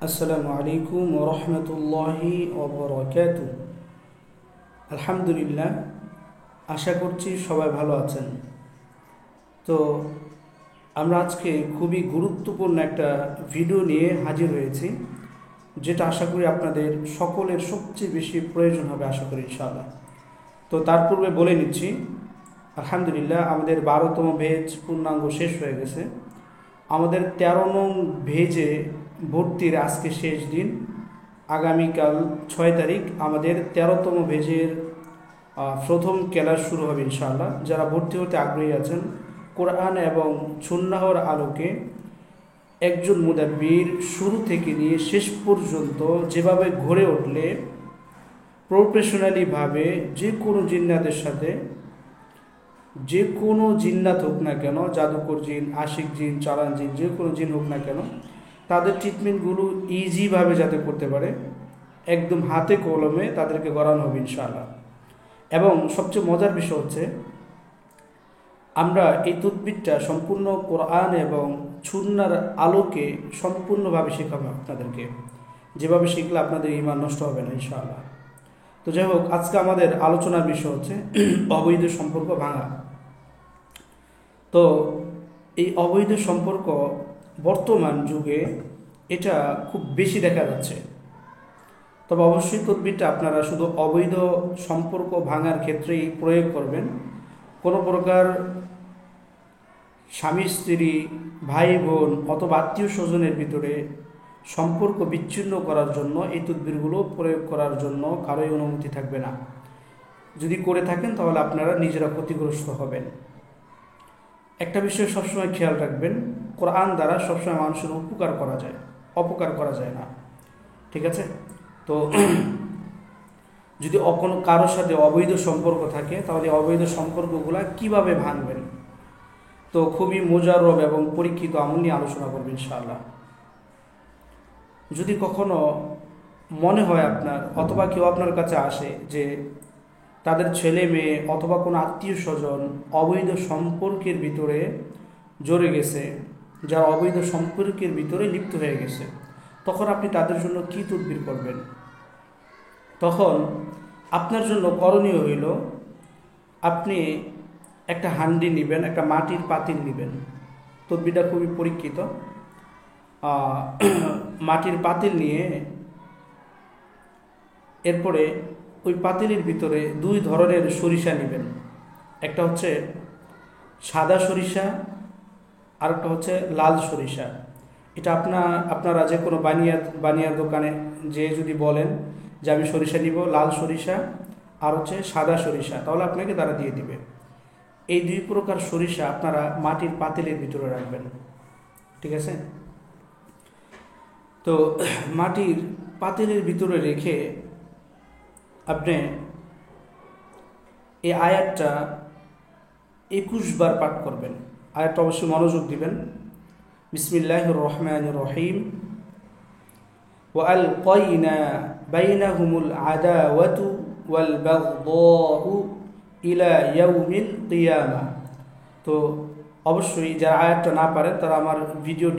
আসসালামু আলাইকুম ওয়া রাহমাতুল্লাহি ওয়া বারাকাতুহু। আলহামদুলিল্লাহ, আশা করছি সবাই ভালো আছেন। তো আমরা আজকে খুবই গুরুত্বপূর্ণ একটা ভিডিও নিয়ে হাজির হয়েছি, যেটা আশা করি আপনাদের সকলের সবচেয়ে বেশি প্রয়োজন হবে, আশা করি ইনশাআল্লাহ। তো তার পূর্বে বলে নিচ্ছি, আলহামদুলিল্লাহ আমাদের 12তম ভেজ পূর্ণাঙ্গ শেষ হয়ে গেছে। আমাদের 13 নং ভেজে ভর্তির আজকে শেষ দিন। আগামীকাল 6 তারিখ আমাদের 13তম ভেজের প্রথম ক্লাস শুরু হবে ইনশাআল্লাহ। যারা ভর্তি হতে আগ্রহী আছেন, কোরআন এবং সুন্নাহর আলোকে একজন মুদাব্বির শুরু থেকে নিয়ে শেষ পর্যন্ত যেভাবে গড়ে উঠলে প্রফেশনালিভাবে যে কোনো জিন্নাতের সাথে, যে কোনো জিন্নাত হোক না কেন, জাদুকর জিন, আশিক জিন, চালান জিন, যে কোনো জিন হোক না কেন, তাদের ট্রিটমেন্টগুলো ইজিভাবে যাতে করতে পারে, একদম হাতে কলমে তাদেরকে করানো হবে ইনশাআল্লাহ। এবং সবচেয়ে মজার বিষয় হচ্ছে, আমরা এই তদবিরটা সম্পূর্ণ কোরআন এবং সুন্নাহর আলোকে সম্পূর্ণভাবে শেখাবো আপনাদেরকে, যেভাবে শিখলে আপনাদের ঈমান নষ্ট হবে না ইনশাআল্লাহ। তো যাই হোক, আজকে আমাদের আলোচনার বিষয় হচ্ছে অবৈধ সম্পর্ক ভাঙা। তো এই অবৈধ সম্পর্ক বর্তমান যুগে এটা খুব বেশি দেখা যাচ্ছে। তবে অবশ্যই তদবিরটা আপনারা শুধু অবৈধ সম্পর্ক ভাঙার ক্ষেত্রেই প্রয়োগ করবেন। কোনো প্রকার স্বামী স্ত্রী, ভাই বোন অথবা আত্মীয় স্বজনের ভিতরে সম্পর্ক বিচ্ছিন্ন করার জন্য এই তদবিরগুলো প্রয়োগ করার জন্য কারোই অনুমতি থাকবে না। যদি করে থাকেন তাহলে আপনারা নিজেরা ক্ষতিগ্রস্ত হবেন। একটা বিষয় সবসময় খেয়াল রাখবেন, কোরআন দ্বারা সবসময় মানুষের উপকার করা যায়, অপকার করা যায় না। ঠিক আছে? তো যদি কোনো কারোর সাথে অবৈধ সম্পর্ক থাকে, তাহলে অবৈধ সম্পর্কগুলো কিভাবে ভাঙবেন, তো খুবই মোজাররব এবং পরীক্ষিত আমল নিয়ে আলোচনা করবেন ইনশাআল্লাহ। যদি কখনো মনে হয় আপনার অথবা কেউ আপনার কাছে আসে যে তাদের ছেলে মেয়ে অথবা কোনো আত্মীয় স্বজন অবৈধ সম্পর্কের ভিতরে জড়ে গেছে, যারা অবৈধ সম্পর্কের ভিতরে লিপ্ত হয়ে গেছে, তখন আপনি তাদের জন্য কী তদবির করবেন? তখন আপনার জন্য করণীয় হইল, আপনি একটা হান্ডি নেবেন, একটা মাটির পাতিল নেবেন। তদবিরটা খুবই পরীক্ষিত। মাটির পাতিল নিয়ে এরপরে ওই পাতিলের ভিতরে 2 ধরনের সরিষা নেবেন। একটা হচ্ছে সাদা সরিষা, আর একটা হচ্ছে লাল সরিষা। এটা আপনারা যে কোনো বানিয়ার দোকানে যে যদি বলেন যে আমি সরিষা নিব, লাল সরিষা আর হচ্ছে সাদা সরিষা, তাহলে আপনাকে তারা দিয়ে দিবে। এই 2 প্রকার সরিষা আপনারা মাটির পাতিলের ভিতরে রাখবেন। ঠিক আছে? তো মাটির পাতিলের ভিতরে রেখে আপনি এই আয়াতটা 21 বার পাঠ করবেন। আয়াতটা অবশ্যই মনোযোগ দিবেন। বিসমিল্লাহির রহমানির রহিম। ওয়া আলকাইনা বাইনাহুমুল আদাওয়াতু ওয়াল বাগদাউ ইলা ইয়াউমিল কিয়ামাহ। তো অবশ্যই যারা আয়াতটা না পারেন তারা আমার ভিডিও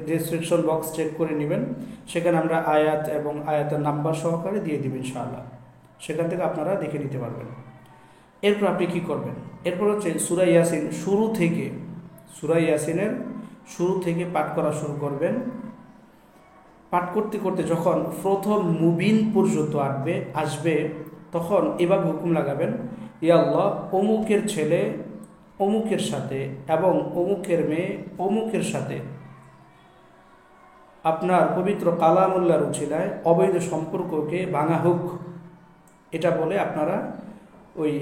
ডেসক্রিপশন বক্স চেক করে নেবেন, সেখানে আমরা আয়াত এবং আয়াতের নাম্বার সহকারে দিয়ে দিব ইনশাআল্লাহ। সেখান থেকে আপনারা দেখে নিতে পারবেন। এরপর আপনি কি করবেন? এরপর হচ্ছে সূরা ইয়াসিন ইয়াসিনের শুরু থেকে পাঠ করা শুরু করবেন। পাঠ করতে করতে যখন প্রথম মুবিন পর্যন্ত আসবে, তখন এভাবে হুকুম লাগাবেন, ইয়া আল্লাহ, অমুকের ছেলে অমুকের সাথে এবং অমুকের মেয়ে অমুকের সাথে আপনার পবিত্র কালামুল্লাহর উছিলায় অবৈধ সম্পর্ককে ভাঙা হোক। এটা বলে আপনারা ওই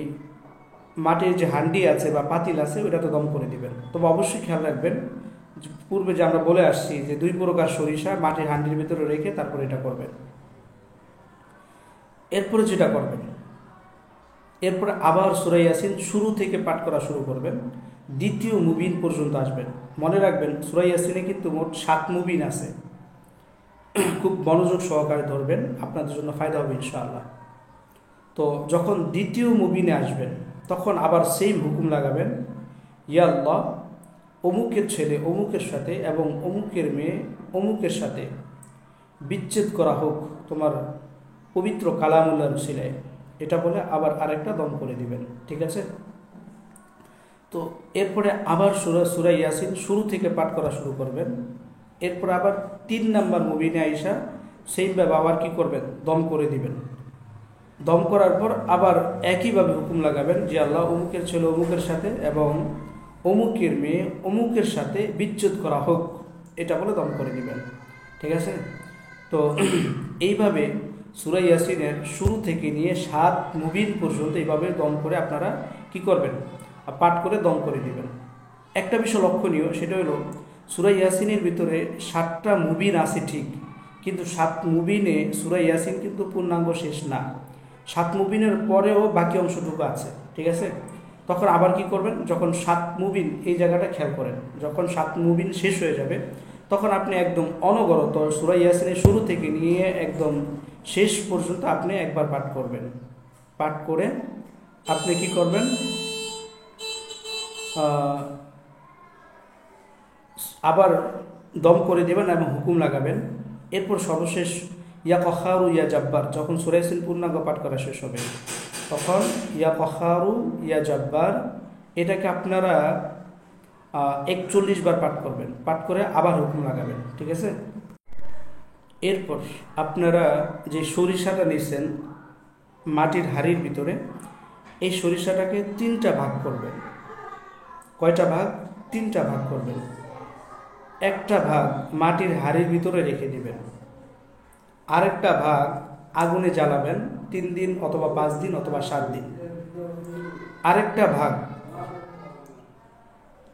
মাটির যে হান্ডি আছে বা পাতিল আছে ওইটা তো দম করে দিবেন। তবে অবশ্যই খেয়াল রাখবেন, পূর্বে যে আমরা বলে আসছি যে 2 প্রকার সরিষা মাটির হান্ডির ভিতরে রেখে তারপর এটা করবেন। এরপরে যেটা করবেন, এরপরে আবার সূরা ইয়াসিন শুরু থেকে পাঠ করা শুরু করবেন, দ্বিতীয় মুবিন পর্যন্ত আসবেন। মনে রাখবেন, সূরা ইয়াসিনে কিন্তু মোট 7 মুবিন আছে। খুব মনোযোগ সহকারে ধরবেন, আপনাদের জন্য ফায়দা হবে ইনশাআল্লাহ। তো যখন দ্বিতীয় মুবিনে আসবেন, তখন আবার সেম হুকুম লাগাবেন, ইয়া আল্লাহ, অমুকের ছেলে অমুকের সাথে এবং অমুকের মেয়ে অমুকের সাথে বিচ্ছেদ করা হোক তোমার পবিত্র কালামুল্লাহর উসিলায়, এটা বলে আবার আরেকটা দম করে দিবেন। ঠিক আছে? তো এরপরে আবার সূরা ইয়াসিন শুরু থেকে পাঠ করা শুরু করবেন। এরপর আবার 3 নাম্বার মুবিনে আইসা সেইভাবে আবার কি করবেন, দম করে দিবেন। দম করার পর আবার একইভাবে হুকুম লাগাবেন যে আল্লাহ অমুকের ছেলে অমুকের সাথে এবং অমুকের মেয়ে অমুকের সাথে বিচ্ছেদ করা হোক, এটা বলে দম করে দিবেন। ঠিক আছে? তো এইভাবে সূরা ইয়াসিনের শুরু থেকে নিয়ে 7 মুবিন পর্যন্ত এইভাবে দম করে আপনারা কি করবেন, পাঠ করে দম করে দিবেন। একটা বিষয় লক্ষণীয়, সেটা হলো সূরা ইয়াসিনের ভিতরে 7টা মুবিন আছে ঠিক, কিন্তু 7 মুবিনে সূরা ইয়াসিন কিন্তু পূর্ণাঙ্গ শেষ না। 7 মুবিনের পরেও বাকি অংশটুকু আছে। ঠিক আছে? তখন আবার কি করবেন, যখন 7 মুবিন, এই জায়গাটা খেয়াল করেন, যখন 7 মুবিন শেষ হয়ে যাবে তখন আপনি একদম অনবরত সূরা ইয়াসিনের শুরু থেকে নিয়ে একদম শেষ পর্যন্ত আপনি একবার পাঠ করবেন। পাঠ করে আপনি কি করবেন, আবার দম করে দেবেন এবং হুকুম লাগাবেন। এরপর সর্বশেষ ইয়া কখারু ইয়া জাব্বার, যখন সূরা ইয়াসিন পূর্ণাঙ্গ পাঠ করা শেষ হবে তখন ইয়া কখারু ইয়া জাব্বার, এটাকে আপনারা 41 বার পাঠ করবেন। পাঠ করে আবার হুকুম লাগাবেন। ঠিক আছে? এরপর আপনারা যে সরিষাটা নিয়েছেন মাটির হাঁড়ির ভিতরে, এই সরিষাটাকে 3টা ভাগ করবেন। কয়টা ভাগ? 3টা ভাগ করবেন। একটা ভাগ মাটির হাঁড়ির ভিতরে রেখে দিবেন, আরেকটা ভাগ আগুনে জ্বালাবেন 3 দিন অথবা 5 দিন অথবা 7 দিন। আরেকটা ভাগ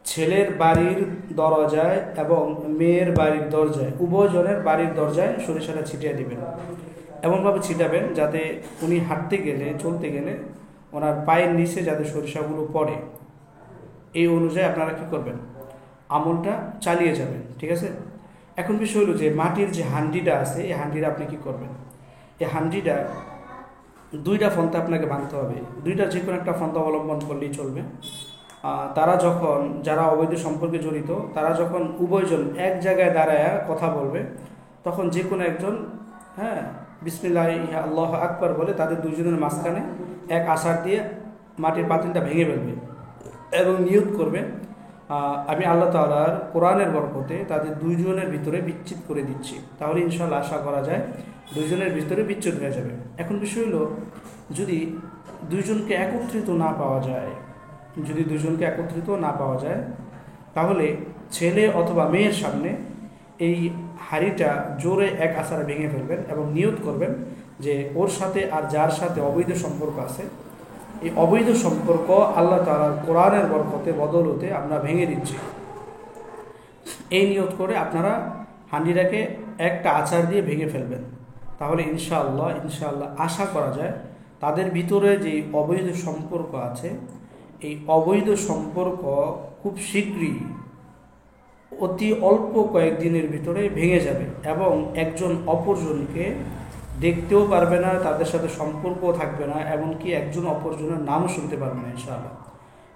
ছেলের বাড়ির দরজায় এবং মেয়ের বাড়ির দরজায়, উভয়জনের বাড়ির দরজায় সরিষাটা ছিটিয়ে দিবেন। এমনভাবে ছিটাবেন যাতে উনি হাঁটতে গেলে, চলতে গেলে ওনার পায়ের নিচে যাতে সরিষাগুলো পড়ে, এই অনুযায়ী আপনারা কি করবেন, আমলটা চালিয়ে যাবেন। ঠিক আছে? এখন বিষয় হলো যে মাটির যে হান্ডিটা আছে, এই হান্ডিটা আপনি কি করবেন, এই হান্ডিটা 2টা ফন্তা আপনাকে ভাঙতে হবে। 2টার যে কোনো একটা ফন্তা অবলম্বন করলেই চলবে। তারা যখন, যারা অবৈধ সম্পর্কে জড়িত, তারা যখন উভয়জন এক জায়গায় দাঁড়ায় কথা বলবে, তখন যে কোনো একজন বিসমিল্লাহ আল্লাহু আকবার বলে তাদের 2 জনের মাঝখানে এক আছাড় দিয়ে মাটির পাতিলটা ভেঙে ফেলবে এবং নিয়ত করবে আমি আল্লাহ তাআলার কোরআনের বরকতে তাদের 2 জনের ভিতরে বিচ্ছেদ করে দিচ্ছি। তাহলে ইনশাআল্লাহ আশা করা যায় 2 জনের ভিতরে বিচ্ছেদ হয়ে যাবে। এখন বিষয় হলো, যদি 2 জনকে একত্রিত না পাওয়া যায়, যদি 2 জনকে একত্রিত না পাওয়া যায়, তাহলে ছেলে অথবা মেয়ের সামনে এই হাঁড়িটা জোরে এক আছাড়ে ভেঙে ফেলবেন এবং নিয়ত করবেন যে ওর সাথে আর যার সাথে অবৈধ সম্পর্ক আছে, এই অবৈধ সম্পর্ক আল্লাহ তাআলার কোরআনের বরকতে বদলতে আমরা ভেঙে দিচ্ছি। এই নিয়ত করে আপনারা হাঁড়িটাকে একটা আছাড় দিয়ে ভেঙে ফেলবেন। তাহলে ইনশাআল্লাহ আশা করা যায় তাদের ভিতরে যে অবৈধ সম্পর্ক আছে, এই অবৈধ সম্পর্ক খুব শীঘ্রই, অতি অল্প কয়েকদিনের ভিতরে ভেঙে যাবে এবং একজন অপরজনকে দেখতেও পারবে না, তাদের সাথে সম্পর্কও থাকবে না, এমনকি একজন অপরজনের নামও শুনতে পারবে না। ইনশাআল্লাহ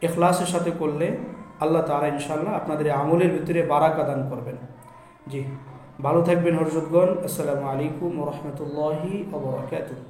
ইখলাসের সাথে করলে আল্লাহ তাআলা ইনশাআল্লাহ আপনাদের আমলের ভিতরে বারাকা দান করবেন। জি, ভালো থাকবেন হযরতগণ। আসসালামু আলাইকুম ওয়া রাহমাতুল্লাহি ওয়া বারাকাতুহু।